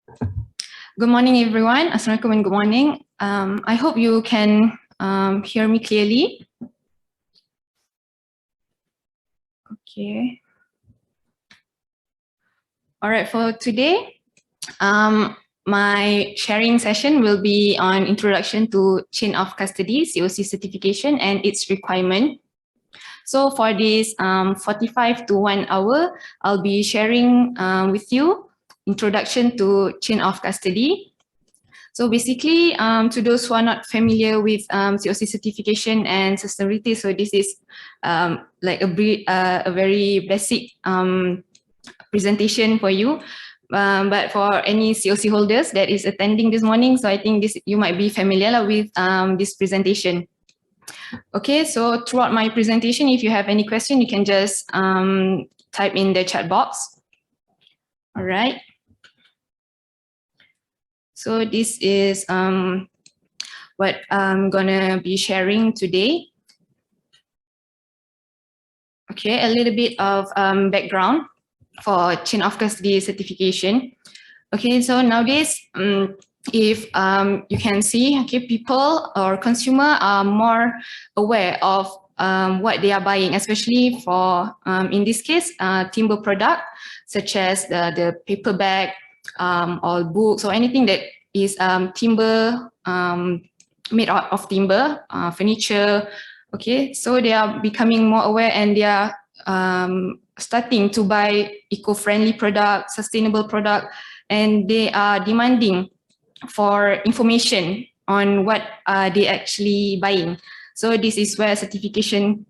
Good morning, everyone. Assalamualaikum and good morning. I hope you can hear me clearly. Okay. All right, for today, my sharing session will be on Introduction to Chain of Custody, COC certification and its requirement. So for this 45 to 1 hour, I'll be sharing with you Introduction to Chain of Custody. So basically, to those who are not familiar with COC certification and sustainability, so this is like a very basic presentation for you. But for any COC holders that is attending this morning, so I think you might be familiar with this presentation. Okay, so throughout my presentation, if you have any question, you can just type in the chat box. All right. So this is what I'm gonna be sharing today. Okay, a little bit of background for chain of custody certification. Okay, so nowadays, if you can see, okay, people or consumer are more aware of what they are buying, especially for, in this case, timber product, such as the paper bag, or books or anything that is timber, made out of timber, furniture. Okay, so they are becoming more aware and they are starting to buy eco-friendly product, sustainable product, and they are demanding for information on what they actually buying. So this is where certification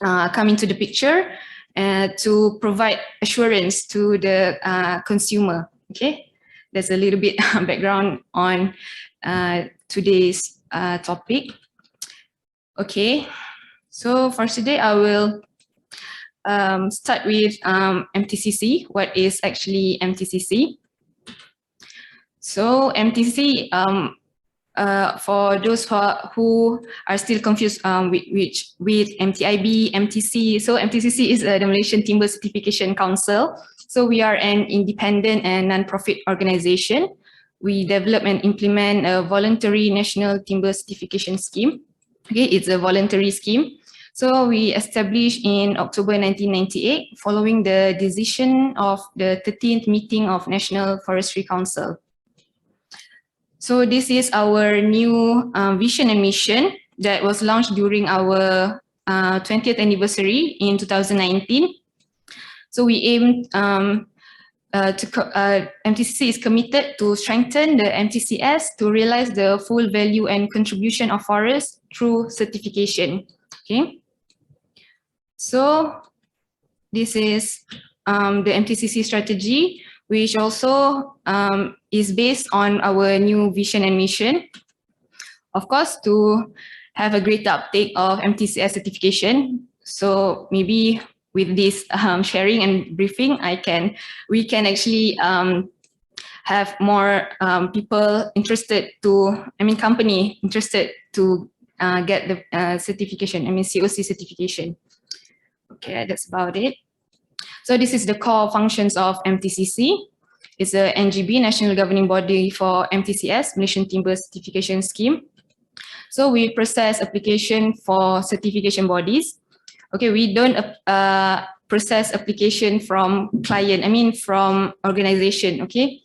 come into the picture to provide assurance to the consumer. Okay, there's a little bit background on today's topic. Okay, so for today I will start with MTCC. What is actually MTCC? So MTCC, for those who are still confused with MTIB, MTC. So MTCC is the Malaysian Timber Certification Council. So we are an independent and non-profit organization. We develop and implement a voluntary national timber certification scheme. Okay, it's a voluntary scheme. So we established in October 1998 following the decision of the 13th meeting of National Forestry Council. So this is our new vision and mission that was launched during our 20th anniversary in 2019. So we aim MTCC is committed to strengthen the Mtcs to realize the full value and contribution of forests through certification. Okay. So this is the Mtcc strategy, which also is based on our new vision and mission. Of course, to have a greater uptake of Mtcs certification. So maybe with this sharing and briefing, we can actually have more people interested to, company interested to get the certification, COC certification. Okay, that's about it. So this is the core functions of MTCC. It's a NGB, National Governing Body for Mtcs, Malaysian Timber Certification Scheme. So we process application for certification bodies. Okay, we don't process application from client, from organization, okay?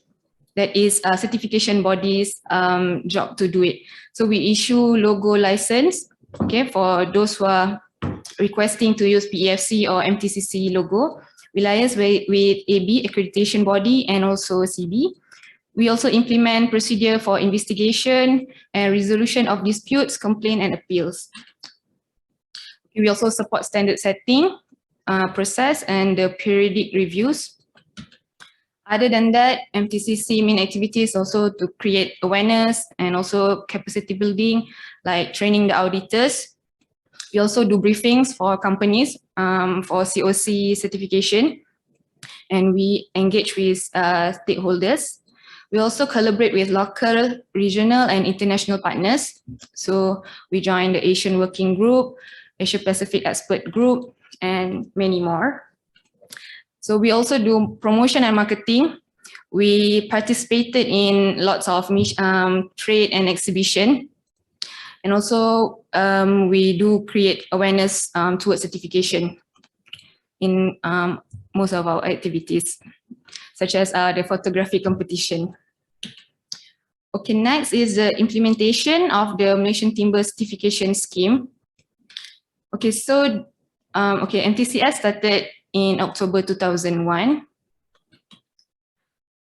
That is certification bodies job to do it. So we issue logo license, okay, for those who are requesting to use Pfc or Mtcc logo, we liaise with AB, accreditation body, and also CB. We also implement procedure for investigation and resolution of disputes, complaint, and appeals. We also support standard setting process and the periodic reviews. Other than that, MTCC main activities also to create awareness and also capacity building, like training the auditors. We also do briefings for companies for COC certification, and we engage with stakeholders. We also collaborate with local, regional, and international partners. So we join the Asian Working Group, Asia Pacific Expert Group, and many more. So we also do promotion and marketing. we participated in lots of trade and exhibition. And also we do create awareness towards certification in most of our activities, such as the photography competition. Okay, next is the implementation of the Malaysian Timber Certification Scheme. Okay, so Mtcs started in October 2001.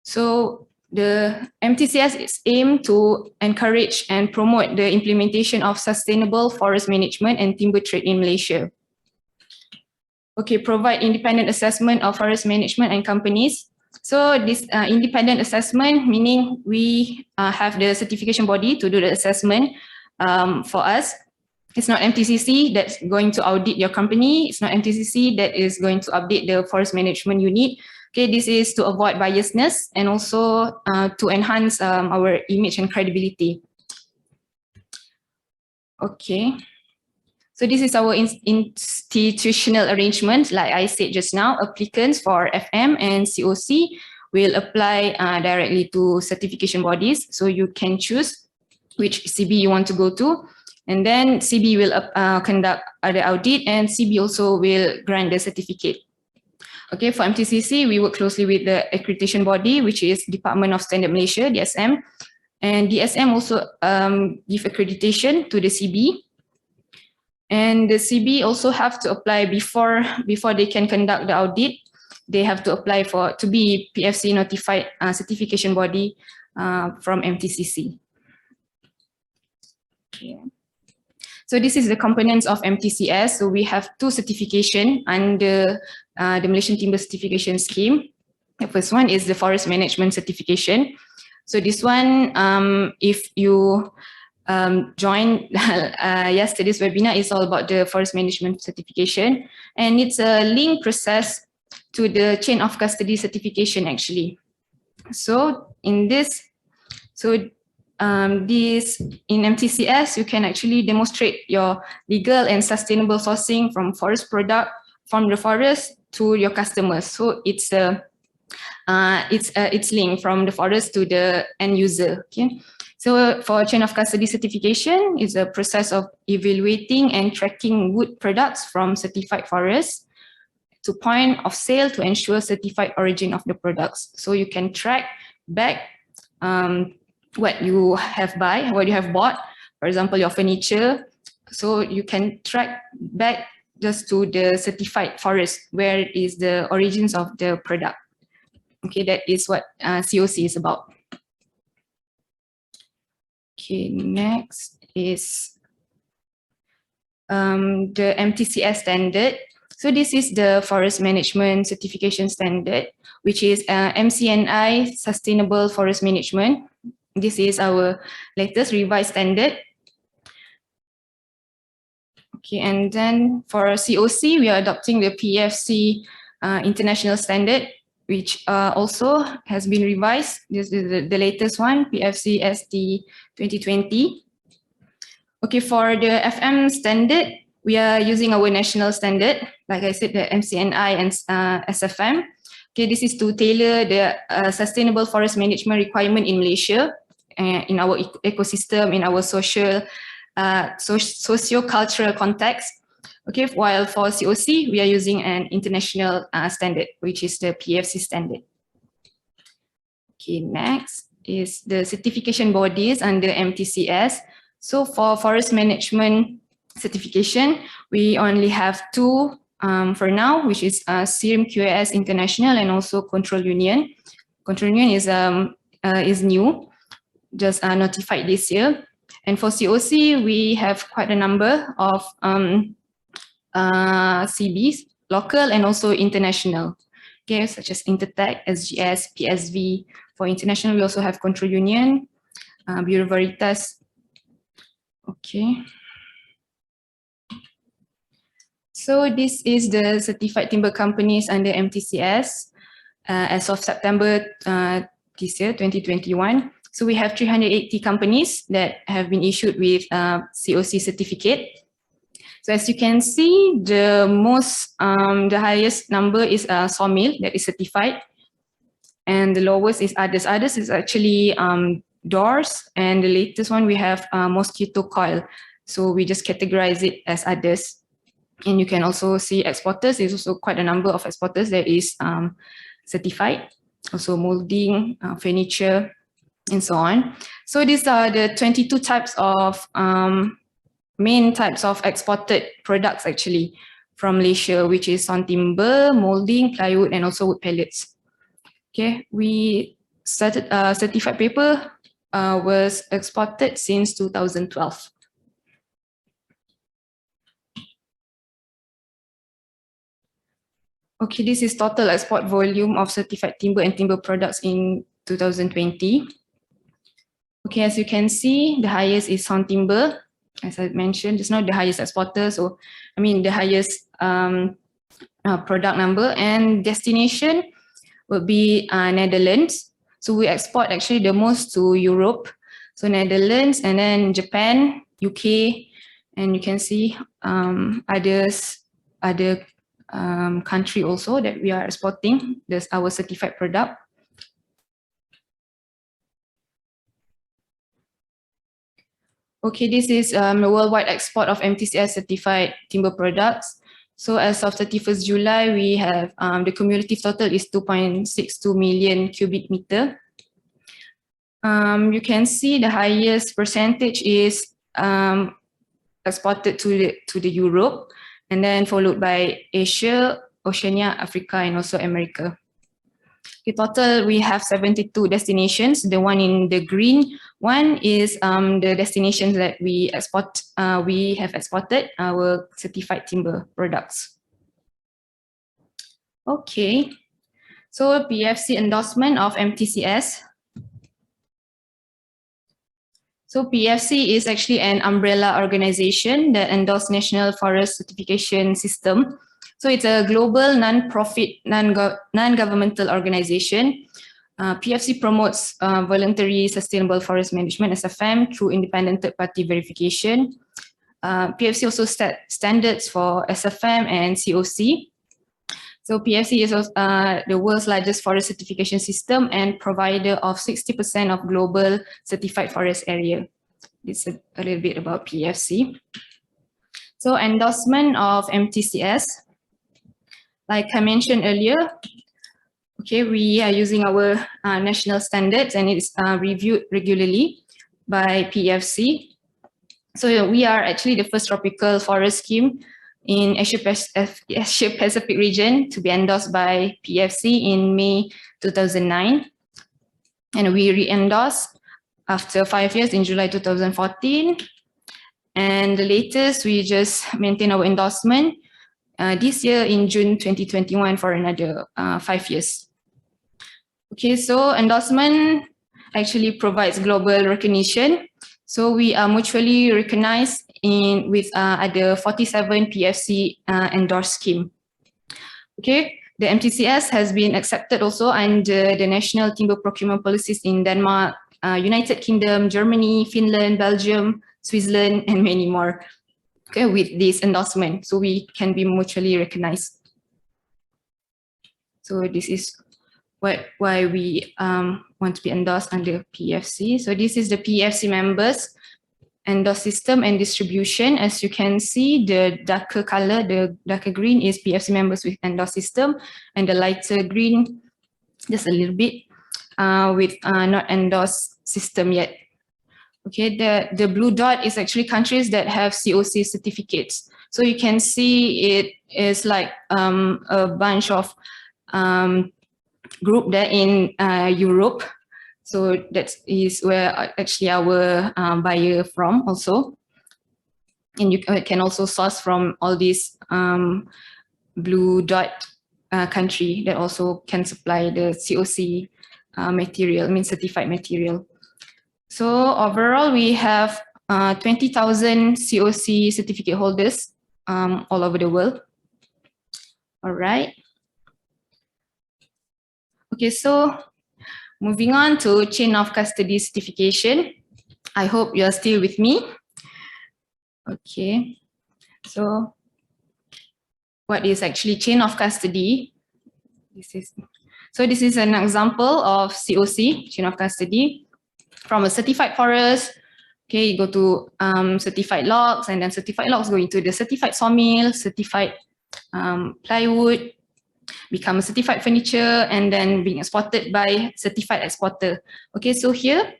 So the Mtcs is aimed to encourage and promote the implementation of sustainable forest management and timber trade in Malaysia. Okay, provide independent assessment of forest management and companies. So this independent assessment, meaning we have the certification body to do the assessment for us. It's not Mtcc that's going to audit your company. It's not Mtcc that is going to update the forest management unit. Okay, this is to avoid biasness and also to enhance our image and credibility. Okay. So this is our institutional arrangement. Like I said just now, applicants for FM and COC will apply directly to certification bodies. So you can choose which CB you want to go to. And then CB will conduct the audit and CB also will grant the certificate. Okay, for Mtcc, we work closely with the accreditation body, which is Department of Standard Malaysia, DSM. And DSM also give accreditation to the CB. And the CB also have to apply before they can conduct the audit. They have to apply to be Pfc notified certification body from Mtcc. Okay. So this is the components of Mtcs. So we have two certification under the Malaysian Timber Certification Scheme. The first one is the Forest Management Certification. So this one, if you join yesterday's webinar, is all about the forest management certification, and it's a link process to the chain of custody certification actually. So in this, this in Mtcs, you can actually demonstrate your legal and sustainable sourcing from forest product from the forest to your customers. So it's linked from the forest to the end user. Okay. So for chain of custody certification is a process of evaluating and tracking wood products from certified forests to point of sale to ensure certified origin of the products. So you can track back what you have bought, for example, your furniture. So you can track back just to the certified forest, where is the origins of the product. Okay, that is what COC is about. Okay, next is the Mtcs Standard. So this is the Forest Management Certification Standard, which is MCNI Sustainable Forest Management. This is our latest revised standard. Okay, and then for COC, we are adopting the Pfc International Standard, which also has been revised. This is the latest one, Pfc ST 2020. Okay, for the FM standard, we are using our national standard, like I said, the MCNI and SFM. Okay, this is to tailor the sustainable forest management requirement in Malaysia, in our ecosystem, in our socio-cultural context. Okay, while for COC, we are using an international standard, which is the Pfc standard. Okay, next is the certification bodies under Mtcs. So for forest management certification, we only have two for now, which is CIRM QAS International and also Control Union. Control Union is new, just notified this year. And for COC, we have quite a number of CBs, local and also international, okay, such as Intertech, SGS, PSV. For international, we also have Control Union, Bureau Veritas. Okay. So this is the certified timber companies under Mtcs as of September this year, 2021. So we have 380 companies that have been issued with COC certificate. So as you can see, the highest number is sawmill that is certified. and the lowest is others. Others is actually doors, and the latest one we have mosquito coil. So we just categorize it as others. And you can also see exporters. There's also quite a number of exporters that is certified. Also molding, furniture, and so on. So these are the 22 types of main types of exported products actually from Malaysia, which is on timber, molding, plywood, and also wood pellets. Okay, we started certified paper was exported since 2012. Okay, this is total export volume of certified timber and timber products in 2020. Okay, as you can see, the highest is on timber. As I mentioned, it's not the highest exporter, so I mean the highest product number, and destination would be Netherlands. So we export actually the most to Europe. So Netherlands, and then Japan, UK, and you can see other country also that we are exporting this our certified product. Okay, this is the worldwide export of Mtcs certified timber products. So as of 31st July, we have the cumulative total is 2.62 million cubic meter. You can see the highest percentage is exported to the Europe, and then followed by Asia, Oceania, Africa, and also America. In total, we have 72 destinations. The one in the green one is the destinations that we export. We have exported our certified timber products. Okay, so Pfc endorsement of Mtcs. So Pfc is actually an umbrella organization that endorses National Forest Certification System. So it's a global non-profit, non-governmental organization. Pfc promotes voluntary sustainable forest management SFM through independent third-party verification. Pfc also sets standards for SFM and COC. So Pfc is the world's largest forest certification system and provider of 60% of global certified forest area. It's a little bit about Pfc. So endorsement of Mtcs. Like I mentioned earlier, okay, we are using our national standards, and it's reviewed regularly by Pfc. So we are actually the first tropical forest scheme in Asia Pacific region to be endorsed by Pfc in May 2009. And we re-endorsed after 5 years in July 2014. And the latest, we just maintain our endorsement this year in June 2021 for another 5 years. Okay, so endorsement actually provides global recognition. So we are mutually recognized with other 47 Pfc endorsed scheme. Okay, the Mtcs has been accepted also under the national timber procurement policies in Denmark, United Kingdom, Germany, Finland, Belgium, Switzerland, and many more. Okay, with this endorsement, so we can be mutually recognized. So this is why we want to be endorsed under Pfc. So this is the Pfc members endorsed system and distribution. As you can see, the darker color, the darker green is Pfc members with endorsed system, and the lighter green, just a little bit, with not endorsed system yet. Okay, the blue dot is actually countries that have COC certificates. So you can see it is like a bunch of group there in Europe. So that is where actually our buyer from also. And you can also source from all these blue dot country that also can supply the COC material, I mean certified material. So overall, we have 20,000 COC certificate holders all over the world. All right. Okay, so moving on to chain of custody certification. I hope you are still with me. Okay, so what is actually chain of custody? So this is an example of COC, chain of custody, from a certified forest. Okay, you go to certified logs, and then certified logs go into the certified sawmill, certified plywood, become a certified furniture, and then being exported by certified exporter. Okay, so here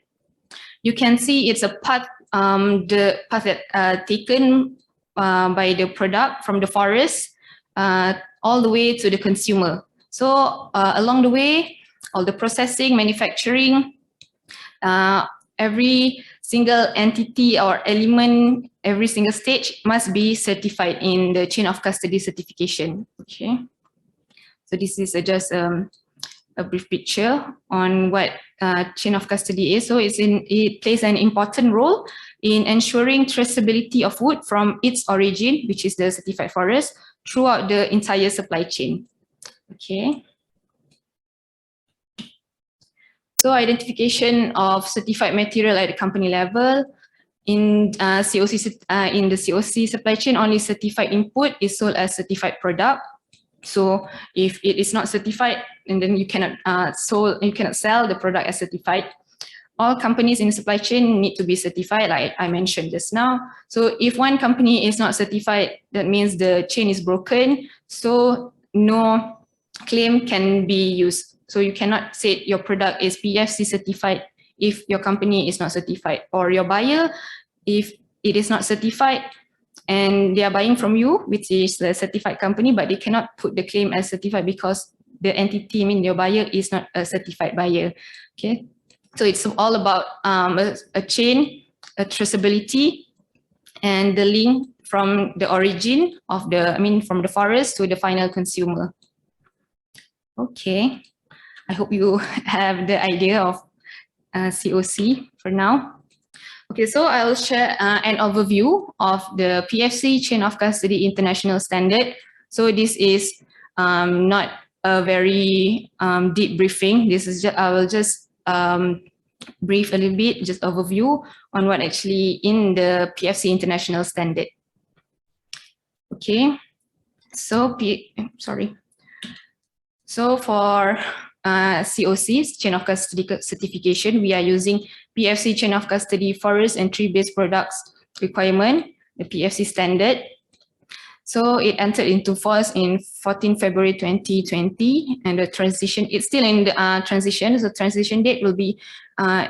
you can see it's a path, the path that taken by the product from the forest all the way to the consumer. So along the way, all the processing, manufacturing, every single entity or element, every single stage must be certified in the chain of custody certification. Okay, so this is just a brief picture on what chain of custody is. So it plays an important role in ensuring traceability of wood from its origin, which is the certified forest, throughout the entire supply chain. Okay. So identification of certified material at the company level. In in the COC supply chain, only certified input is sold as certified product. So if it is not certified, and then you cannot sell the product as certified. All companies in the supply chain need to be certified, like I mentioned just now. So if one company is not certified, that means the chain is broken. So no claim can be used. So you cannot say your product is Pfc certified if your company is not certified, or your buyer, if it is not certified and they are buying from you, which is the certified company, but they cannot put the claim as certified because the entity, I mean your buyer, is not a certified buyer. Okay, so it's all about a chain, a traceability, and the link from the origin of the, from the forest to the final consumer. Okay, I hope you have the idea of COC for now. Okay, so I'll share an overview of the Pfc Chain of Custody International Standard. So this is not a very deep briefing. This is I will just brief a little bit, just overview on what actually in the Pfc International Standard. Okay, so So for COCs, Chain of Custody certification, we are using Pfc Chain of Custody Forest and Tree-Based Products requirement, the Pfc Standard. So it entered into force in 14 February 2020, and the transition, it's still in the transition. So transition date will be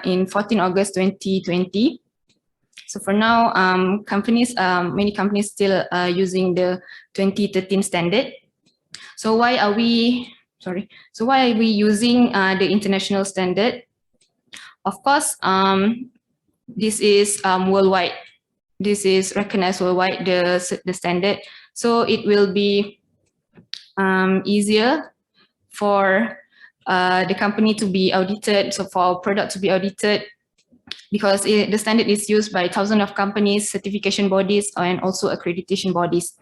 in 14 August 2020. So for now, many companies still using the 2013 standard. So why are we using the international standard? Of course, this is worldwide. This is recognized worldwide, the standard. So it will be easier for the company to be audited, so for our product to be audited, because the standard is used by thousands of companies, certification bodies, and also accreditation bodies.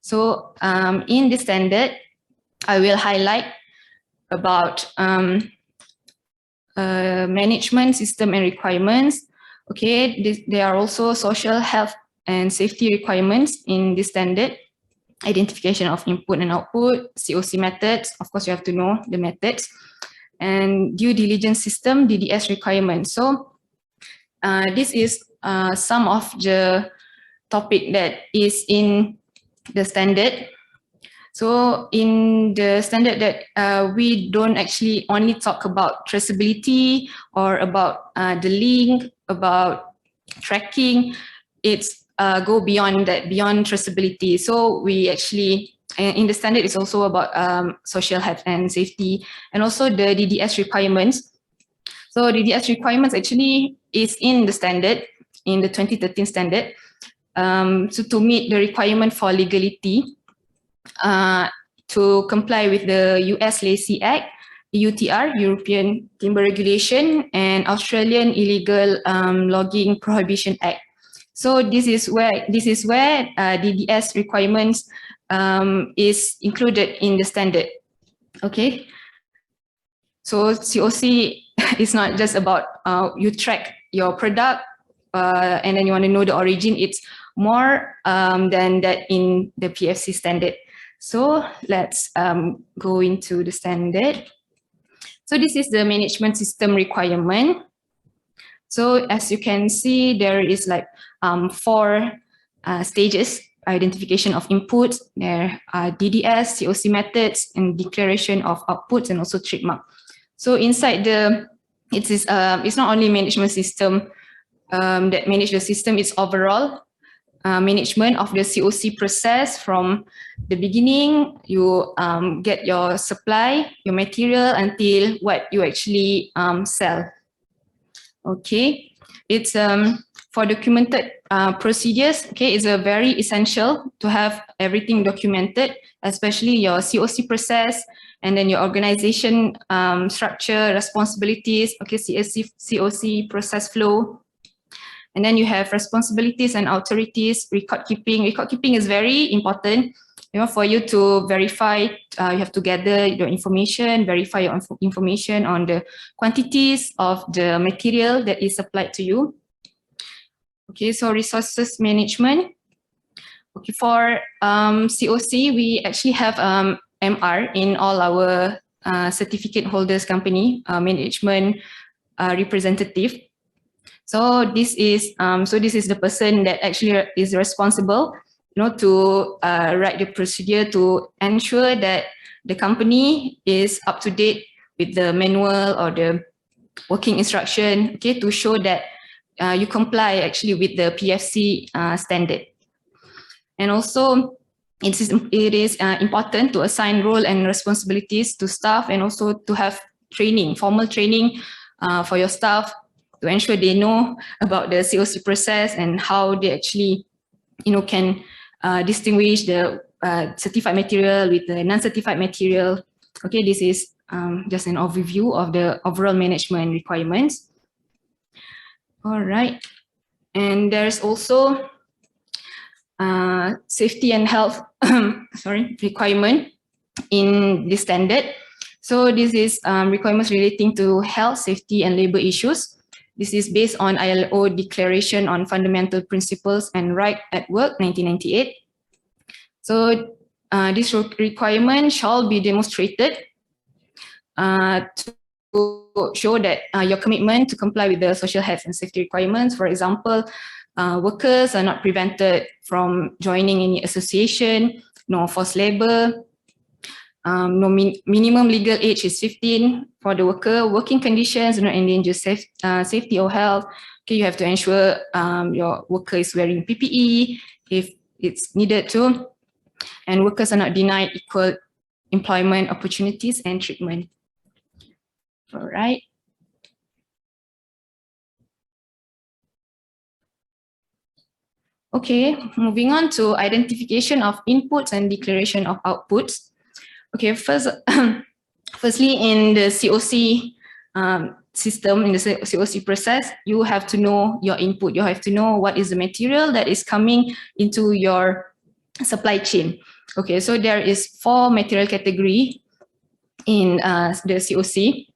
So in the standard, I will highlight about management system and requirements. Okay, there are also social, health, and safety requirements in this standard. Identification of input and output, COC methods, of course you have to know the methods, and due diligence system, DDS requirements. So this is some of the topic that is in the standard. So in the standard that we don't actually only talk about traceability or about the link, about tracking. It's go beyond that, beyond traceability. So we actually, in the standard, it's also about social health and safety, and also the DDS requirements. So DDS requirements actually is in the standard, in the 2013 standard. So to meet the requirement for legality, to comply with the US Lacey Act, UTR, European Timber Regulation, and Australian Illegal Logging Prohibition Act. So this is where DDS requirements is included in the standard. Okay. So COC is not just about you track your product and then you want to know the origin. It's more than that in the Pfc standard. So let's go into the standard. So this is the management system requirement. So as you can see, there is like 4 stages: identification of inputs, there are DDS, COC methods, and declaration of outputs, and also trademark. So inside it's not only management system that manage the system, it's overall management of the COC process from the beginning. You get your supply, your material, until what you actually sell. Okay, it's for documented procedures. Okay, it's a very essential to have everything documented, especially your COC process, and then your organization structure, responsibilities. Okay, COC process flow. And then you have responsibilities and authorities, record keeping. Record keeping is very important. You know, for you to verify, you have to gather your information, verify your information on the quantities of the material that is supplied to you. Okay, so resources management. Okay, for COC, we actually have MR in all our certificate holders company, management representative. So this is the person that actually is responsible, you know, to write the procedure to ensure that the company is up to date with the manual or the working instruction. Okay, to show that you comply actually with the Pfc standard. And also, it is important to assign role and responsibilities to staff, and also to have training, formal training for your staff, to ensure they know about the COC process and how they actually, you know, can distinguish the certified material with the non-certified material. Okay, this is just an overview of the overall management requirements. All right, and there's also safety and health requirement in this standard. So this is requirements relating to health, safety, and labor issues. This is based on ILO Declaration on Fundamental Principles and Right at Work, 1998. So this requirement shall be demonstrated to show that your commitment to comply with the social health and safety requirements. For example, workers are not prevented from joining any association, no forced labor, no minimum legal age is 15 for the worker, working conditions do not endanger safety or health. Okay, you have to ensure your worker is wearing PPE if it's needed to, and workers are not denied equal employment opportunities and treatment. All right. Okay, moving on to identification of inputs and declaration of outputs. Okay, firstly, in the COC system, in the COC process, you have to know your input. You have to know what is the material that is coming into your supply chain. Okay, so there is 4 material category in the COC.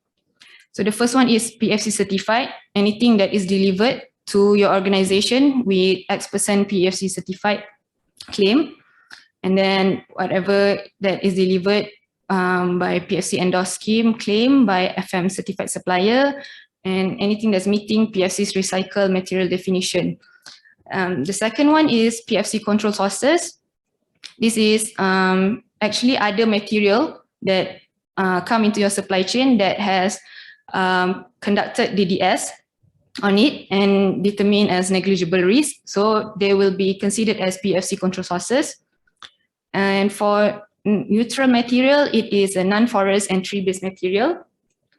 So the first one is Pfc certified, anything that is delivered to your organization with X% Pfc certified claim. And then whatever that is delivered by Pfc endorsed scheme claim by FM certified supplier, and anything that's meeting Pfc's recycled material definition. The second one is Pfc control sources. This is actually other material that come into your supply chain that has conducted DDS on it and determined as negligible risk. So they will be considered as Pfc control sources. And for neutral material, it is a non-forest and tree-based material,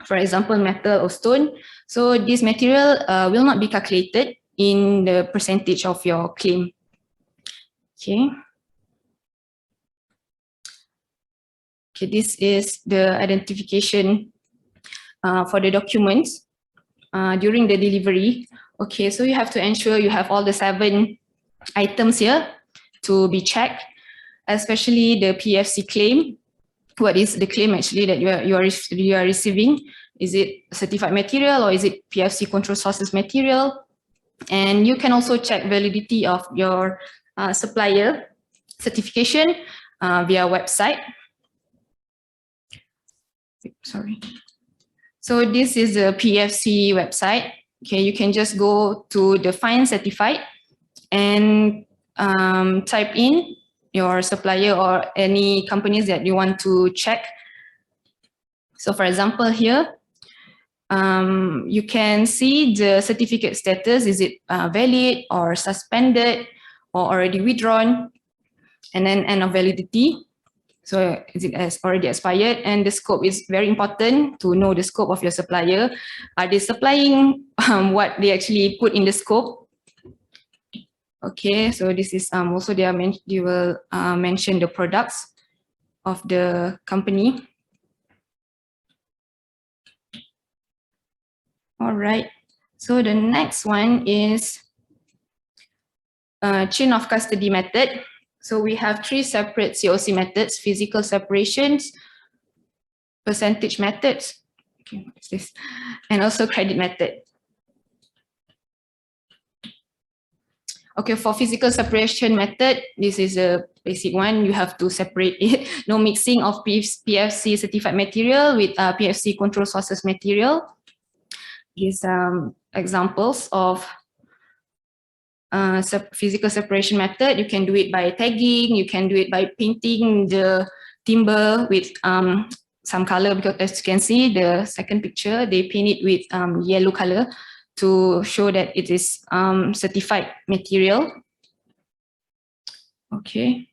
for example, metal or stone. So this material will not be calculated in the percentage of your claim. Okay. Okay, this is the identification for the documents during the delivery. Okay, so you have to ensure you have all the 7 items here to be checked, especially the Pfc claim. What is the claim actually that you are receiving? Is it certified material or is it Pfc control sources material? And you can also check validity of your supplier certification via website. Sorry. So this is the Pfc website. Okay, you can just go to the Find Certified and type in your supplier or any companies that you want to check. So for example here, you can see the certificate status. Is it valid or suspended or already withdrawn? And then end of validity. So is it has already expired? And the scope is very important to know the scope of your supplier. Are they supplying what they actually put in the scope? Okay, so this is also they will mention the products of the company. All right, so the next one is chain of custody method. So we have 3 separate COC methods: physical separations, percentage methods, okay, what's this? And also credit method. Okay, for physical separation method, this is a basic one. You have to separate it. No mixing of Pfc certified material with Pfc control sources material. These examples of physical separation method. You can do it by tagging, you can do it by painting the timber with some color, because as you can see, the second picture, they paint it with yellow color to show that it is certified material. Okay.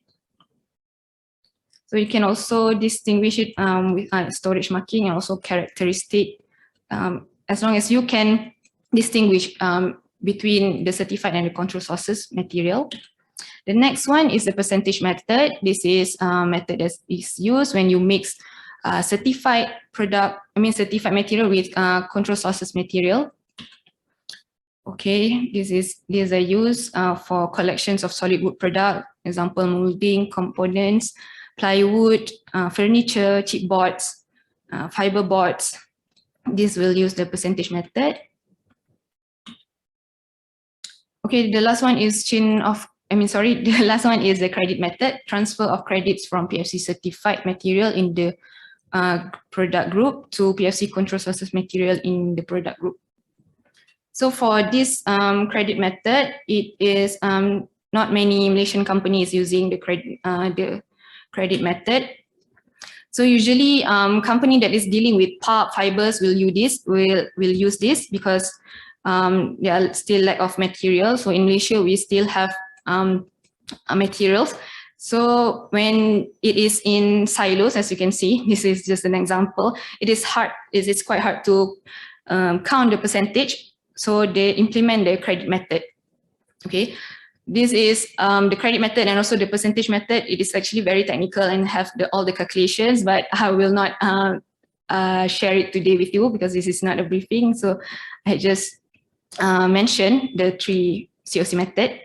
So you can also distinguish it with storage marking and also characteristic, as long as you can distinguish between the certified and the control sources material. The next one is the percentage method. This is a method that is used when you mix certified certified material with control sources material. Okay, these are used for collections of solid wood product, example molding, components, plywood, furniture, chipboards, fiber boards. This will use the percentage method. Okay, the last one is the last one is the credit method, transfer of credits from Pfc certified material in the product group to Pfc control sources material in the product group. So for this credit method, it is not many Malaysian companies using the credit method. So usually, company that is dealing with pulp fibers will use this because there are still lack of material. So in Malaysia, we still have materials. So when it is in silos, as you can see, this is just an example. It's quite hard to count the percentage. So they implement the credit method. Okay, this is the credit method and also the percentage method. It is actually very technical and have all the calculations, but I will not share it today with you because this is not a briefing. So I just mentioned the 3 COC method.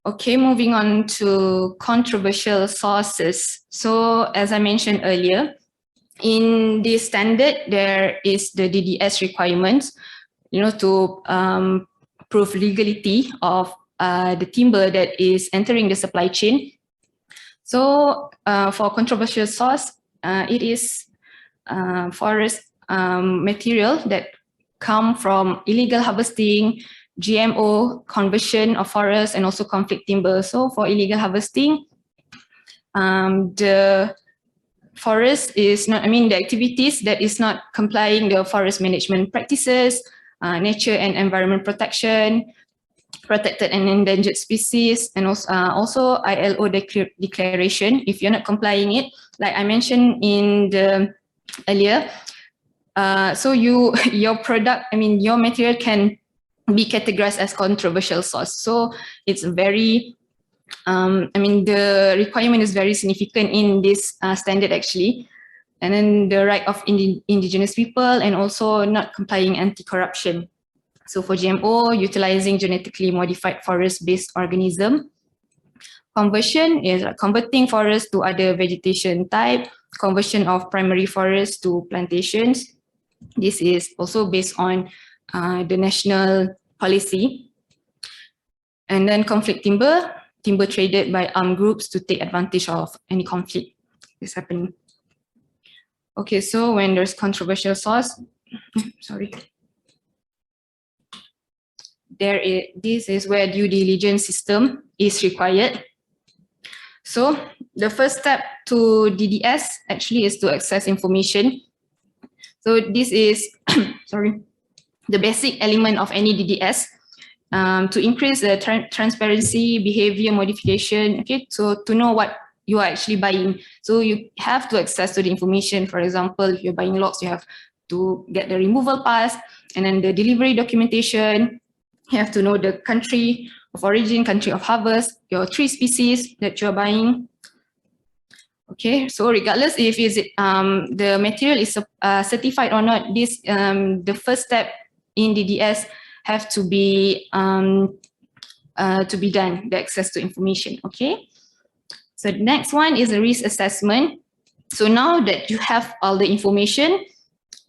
Okay, moving on to controversial sources. So as I mentioned earlier, in this standard, there is the DDS requirements, to prove legality of the timber that is entering the supply chain. So for controversial source, it is forest material that come from illegal harvesting, GMO, conversion of forest, and also conflict timber. So for illegal harvesting, the forest is not, the activities that is not complying the forest management practices, nature and environment protection, protected and endangered species, and also ILO declaration. If you're not complying it, like I mentioned in the earlier, so your product, your material can be categorized as controversial source. So it's very, the requirement is very significant in this standard actually. And then the right of indigenous people and also not complying anti-corruption. So for GMO, utilizing genetically modified forest-based organism. Conversion is converting forest to other vegetation type, conversion of primary forest to plantations. This is also based on the national policy. And then conflict timber traded by armed groups to take advantage of any conflict that's happening. Okay, so when there's controversial source, sorry, this is where due diligence system is required. So the first step to DDS actually is to access information. So this is, sorry, the basic element of any DDS. To increase the transparency, behavior modification, okay, so to know what you are actually buying. So you have to access to the information. For example, if you're buying logs, you have to get the removal pass and then the delivery documentation. You have to know the country of origin, country of harvest, your tree species that you're buying. Okay, so regardless if the material is certified or not, this the first step in DDS have to be done, the access to information. Okay, so the next one is a risk assessment. So now that you have all the information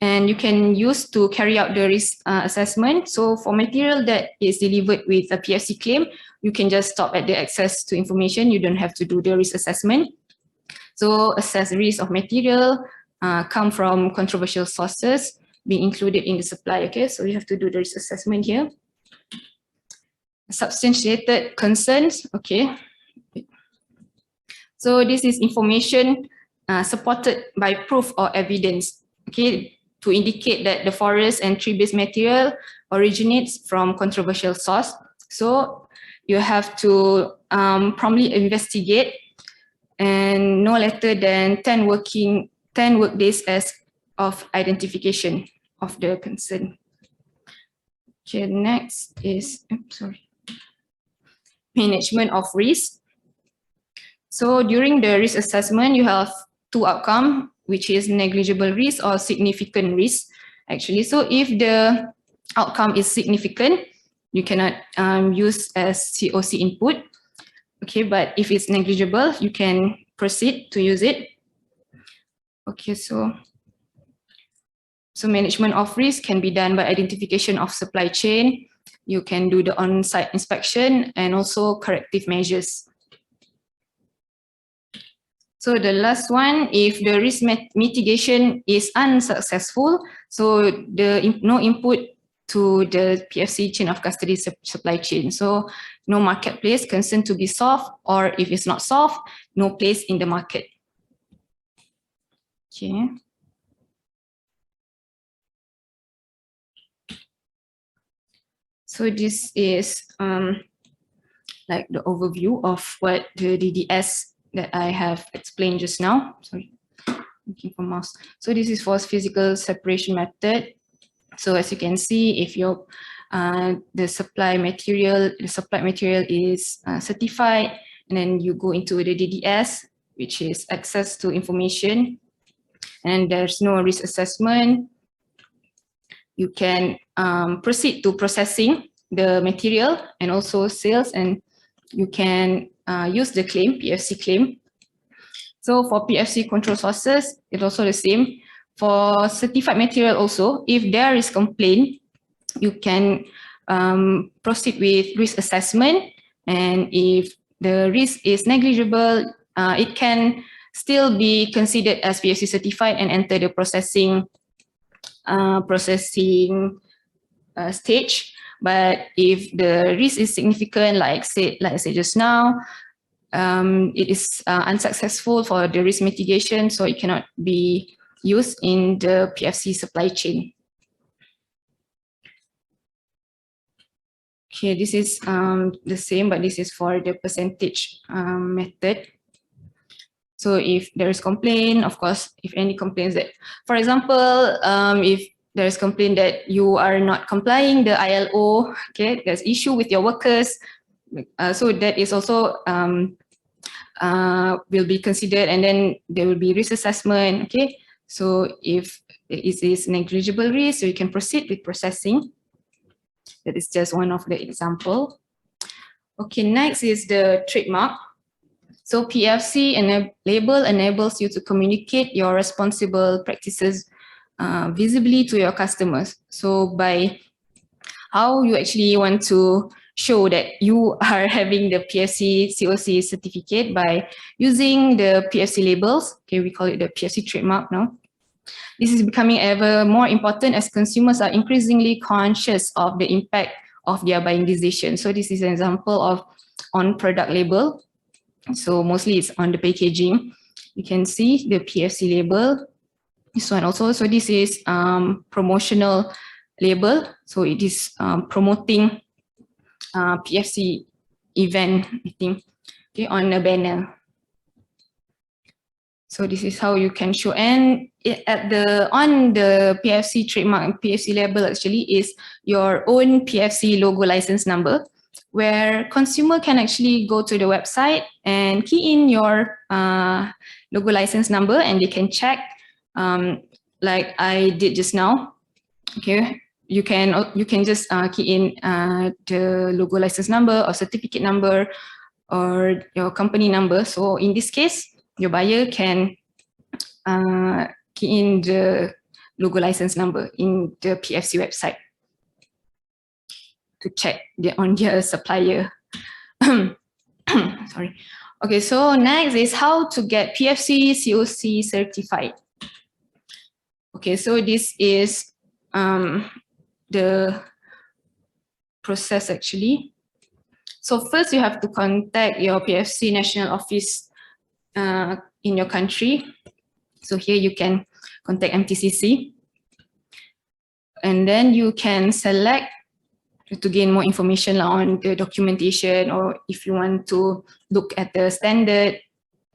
and you can use to carry out the risk assessment. So for material that is delivered with a Pfc claim, you can just stop at the access to information. You don't have to do the risk assessment. So assess risk of material come from controversial sources being included in the supply. Okay, so you have to do the risk assessment here. Substantiated concerns. Okay, so this is information supported by proof or evidence. Okay, to indicate that the forest and tree-based material originates from controversial source. So you have to promptly investigate and no later than 10 work days as of identification of the concern. Okay, next is, management of risk. So during the risk assessment, you have two outcomes, which is negligible risk or significant risk, actually. So if the outcome is significant, you cannot use as COC input. Okay, but if it's negligible, you can proceed to use it. Okay, so management of risk can be done by identification of supply chain. You can do the on-site inspection and also corrective measures. So the last one, if the risk mitigation is unsuccessful, so no input to the Pfc chain of custody supply chain. So no marketplace concern to be solved, or if it's not solved, no place in the market. Okay. So this is like the overview of what the DDS that I have explained just now. Sorry, looking for mouse. So this is for physical separation method. So as you can see, if your the supplied material is certified, and then you go into the DDS, which is access to information, and there's no risk assessment, you can proceed to processing the material and also sales, and you can use the claim, Pfc claim. So for Pfc control sources, it's also the same. For certified material also, if there is complaint, you can proceed with risk assessment, and if the risk is negligible, it can still be considered as Pfc certified and enter the processing stage. But if the risk is significant, like I said just now, it is unsuccessful for the risk mitigation, so it cannot be used in the Pfc supply chain. Okay, this is the same, but this is for the percentage method. So if there is complaint, of course, if any complaints that, for example, if there is complaint that you are not complying the ILO, okay, there's issue with your workers, so that is also will be considered, and then there will be risk assessment. Okay, so if it is negligible risk, so you can proceed with processing. That is just one of the example. Okay, next is the trademark. So Pfc label enables you to communicate your responsible practices visibly to your customers. So by how you actually want to show that you are having the Pfc COC certificate by using the Pfc labels. Okay, we call it the Pfc trademark now. This is becoming ever more important as consumers are increasingly conscious of the impact of their buying decision. So this is an example of on product label. So mostly it's on the packaging. You can see the Pfc label. This one also. So this is promotional label. So it is promoting Pfc event, I think, okay, on a banner. So this is how you can show, and on the Pfc trademark, Pfc label actually is your own Pfc logo license number, where consumer can actually go to the website and key in your logo license number, and they can check, like I did just now. Okay, you can just key in the logo license number or certificate number or your company number. So in this case, your buyer can key in the logo license number in the Pfc website to check on their supplier. Sorry. Okay, so next is how to get Pfc COC certified. Okay, so this is the process actually. So first you have to contact your Pfc national office in your country. So here you can contact Mtcc. And then you can select to gain more information on the documentation, or if you want to look at the standard,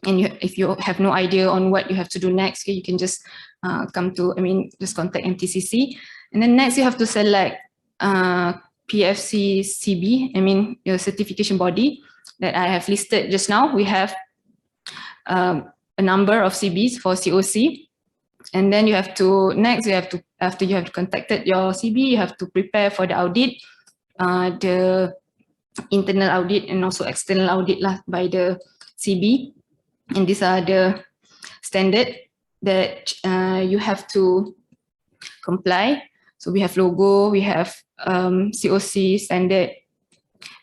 and if you have no idea on what you have to do next, you can just just contact Mtcc. And then next you have to select Pfc CB, your certification body that I have listed just now. We have a number of CBs for COC. And then after you have contacted your CB, you have to prepare for the audit, the internal audit and also external audit by the CB. And these are the standard that you have to comply. So we have logo, we have COC standard,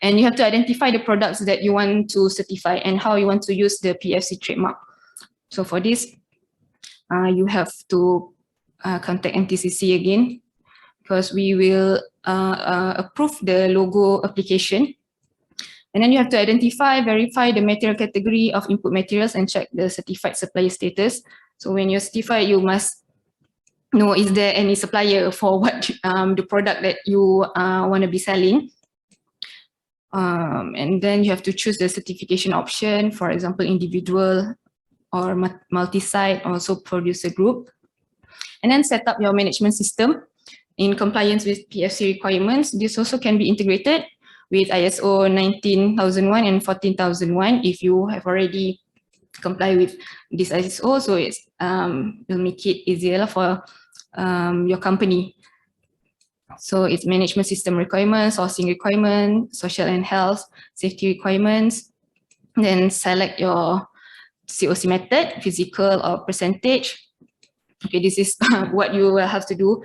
and you have to identify the products that you want to certify and how you want to use the Pfc trademark. So for this, you have to contact Mtcc again, because we will approve the logo application. And then you have to identify, verify the material category of input materials and check the certified supplier status. So when you're certified, you must know, is there any supplier for what the product that you want to be selling. And then you have to choose the certification option, for example, individual or multi-site, also producer group. And then set up your management system in compliance with Pfc requirements. This also can be integrated with ISO 19001 and 14001 if you have already complied with this ISO. So it's will make it easier for your company. So it's management system requirements, sourcing requirements, social and health, safety requirements. Then select your COC method, physical or percentage. Okay, this is what you will have to do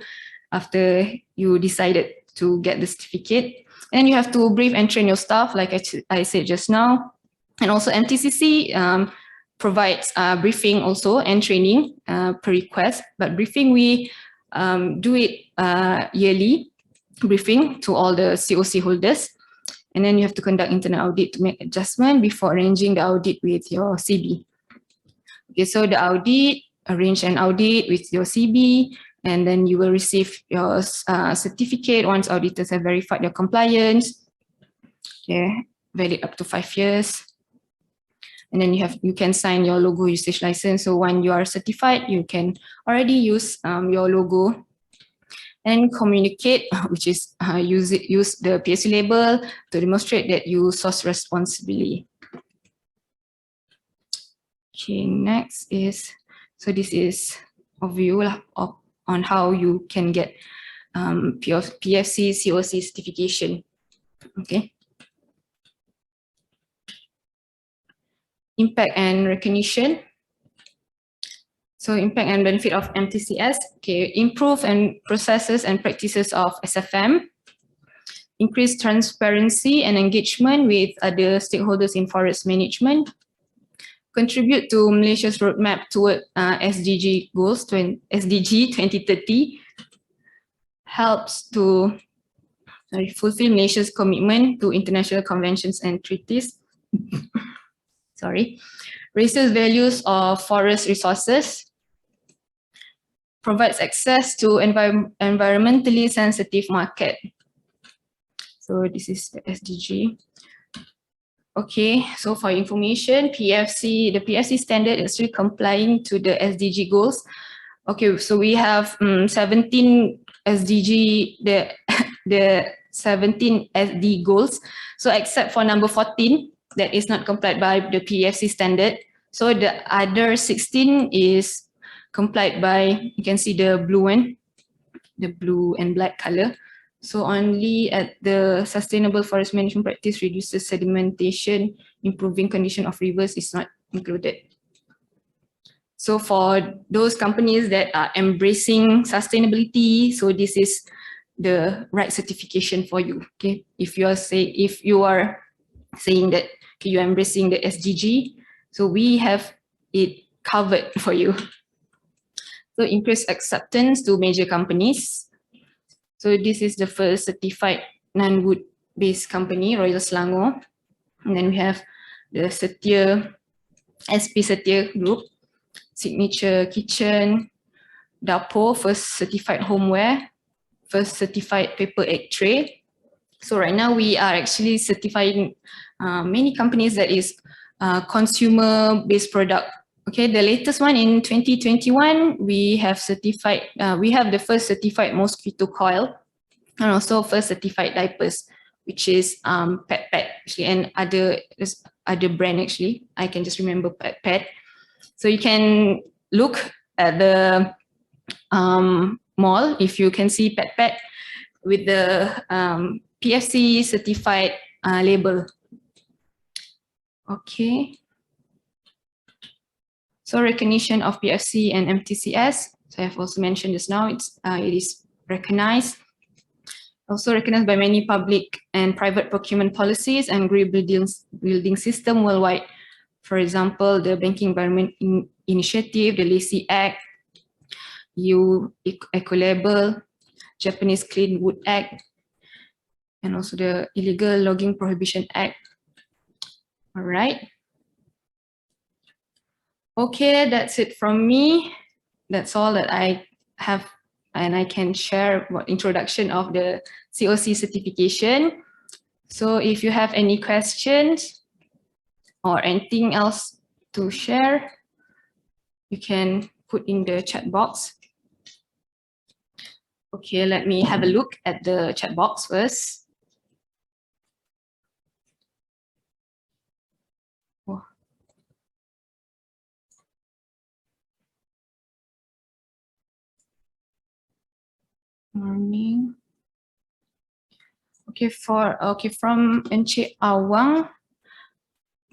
after you decided to get the certificate. And you have to brief and train your staff, like I said just now. And also Mtcc provides briefing also and training per request. But briefing, we do it yearly, briefing to all the COC holders. And then you have to conduct internal audit to make adjustment before arranging the audit with your CB. Okay, so the audit, arrange an audit with your CB, and then you will receive your certificate once auditors have verified your compliance. Okay, valid up to 5 years. And then you can sign your logo usage license. So when you are certified, you can already use your logo and communicate, which is use the Pfc label to demonstrate that you source responsibly. Okay, next is, so this is overview on how you can get Pfc COC certification. Okay. Impact and recognition. So impact and benefit of Mtcs. Okay, improve and processes and practices of SFM. Increase transparency and engagement with other stakeholders in forest management. contribute to Malaysia's roadmap toward SDG goals, SDG 2030, helps to fulfill Malaysia's commitment to international conventions and treaties. Raises values of forest resources, provides access to environmentally sensitive market. So this is the SDG. Okay, so for information, the Pfc standard is actually complying to the SDG goals. Okay, so we have 17 SDG, the 17 SD goals. So except for number 14, that is not complied by the Pfc standard. So the other 16 is complied by, you can see the blue one, the blue and black color. So only at the sustainable forest management practice reduces sedimentation, improving condition of rivers is not included. So for those companies that are embracing sustainability, so this is the right certification for you. Okay, if you are saying that okay, you are embracing the SDG, so we have it covered for you. So increase acceptance to major companies. So this is the first certified non-wood based company, Royal Selangor. And then we have the Setia, SP Setia Group, Signature Kitchen, Dapo, first certified homeware, first certified paper egg tray. So right now we are actually certifying many companies that is consumer-based product. Okay, the latest one in 2021, we have certified, we have the first certified mosquito coil and also first certified diapers, which is Pet actually, and other brand actually. I can just remember Pet. So you can look at the mall if you can see Pet with the Pfc certified label. Okay. So recognition of Pfc and Mtcs. So I have also mentioned just now, it is recognized. Also recognized by many public and private procurement policies and green building system worldwide. For example, the Banking Environment Initiative, the Lacey Act, EU Eco Label, Japanese Clean Wood Act, and also the Illegal Logging Prohibition Act. All right. Okay, that's it from me. That's all that I have and I can share about introduction of the COC certification. So if you have any questions or anything else to share, you can put in the chat box. Okay, let me have a look at the chat box first. Morning. Okay, from Encik Awang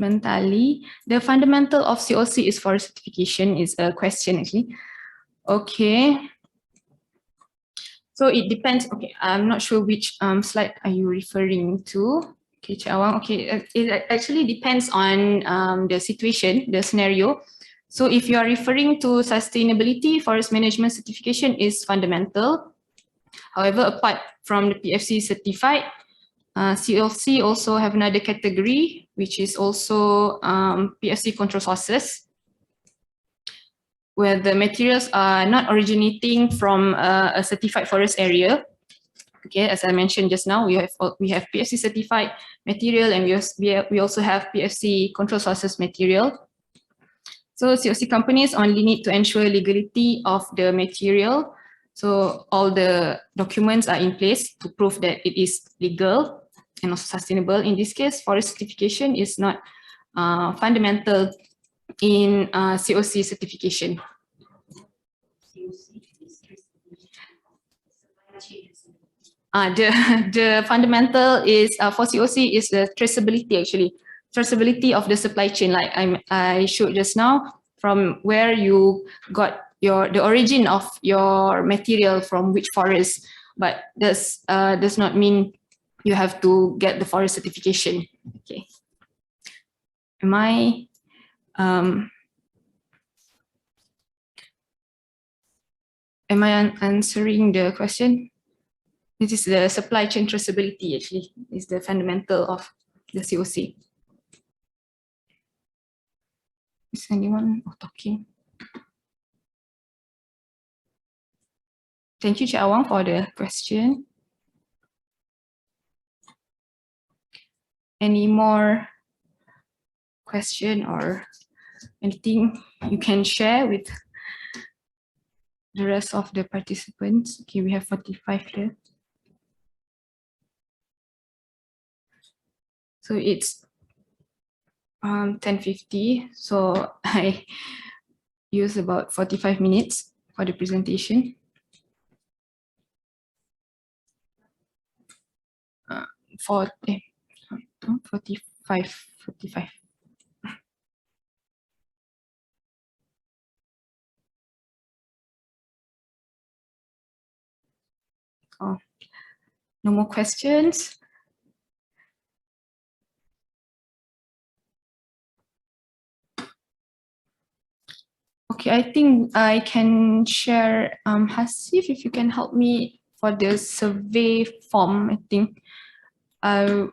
Mentali, the fundamental of COC is for certification is a question actually. Okay. So it depends. Okay, I'm not sure which slide are you referring to. Okay, Encik Awang. Okay, it actually depends on the situation, the scenario. So if you are referring to sustainability, forest management certification is fundamental. However, apart from the Pfc certified, CLC also have another category, which is also Pfc control sources, where the materials are not originating from a certified forest area. Okay, as I mentioned just now, we have Pfc certified material, and we also have Pfc control sources material. So COC companies only need to ensure legality of the material. So all the documents are in place to prove that it is legal and also sustainable. In this case, forest certification is not fundamental in COC certification. The fundamental is for COC is the traceability actually. Traceability of the supply chain, like I showed just now, from where you got the origin of your material from which forest, but this does not mean you have to get the forest certification. Okay. Am I Am I answering the question? This is the supply chain traceability, actually, is the fundamental of the COC. Is anyone talking? Thank you, Cik Awang, for the question. Any more question or anything you can share with the rest of the participants? Okay, we have 45 here. So it's 10:50. So I use about 45 minutes for the presentation. 45. Oh, no more questions. Okay, I think I can share, Hasif, if you can help me for the survey form. I think I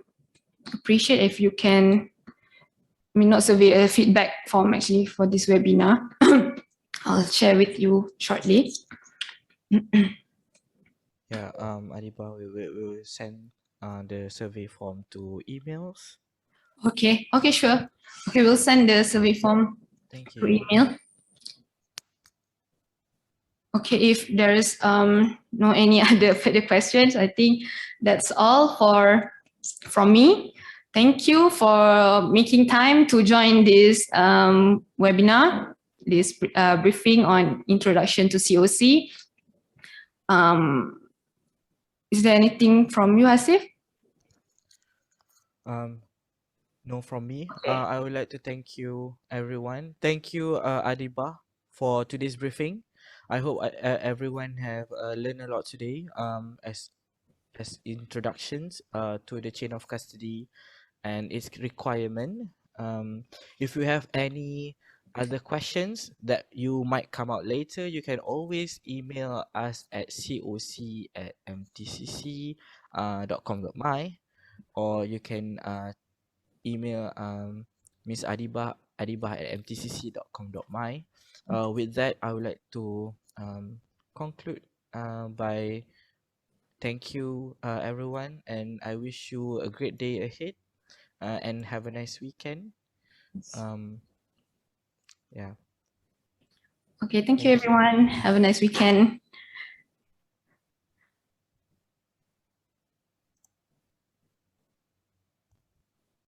appreciate if you can, I mean, not survey, a feedback form actually for this webinar. I'll share with you shortly. Yeah, Adibah, we will send the survey form to emails. Okay, okay, sure. Okay, we'll send the survey form Thank through you. email. Okay, if there is no any other further questions, I think that's all from me. Thank you for making time to join this webinar, this briefing on introduction to COC. Is there anything from you, Hasif? No, from me. Okay. I would like to thank you, everyone. Thank you, Adibah, for today's briefing. I hope everyone have learned a lot today. As introductions to the chain of custody and its requirement. If you have any other questions that you might come out later, you can always email us at coc@mtcc.com.my, or you can email Miss Adibah@mtcc.com.my. With that, I would like to conclude by thank you, everyone, and I wish you a great day ahead, and have a nice weekend. Yeah. Okay, thank you, everyone. Have a nice weekend.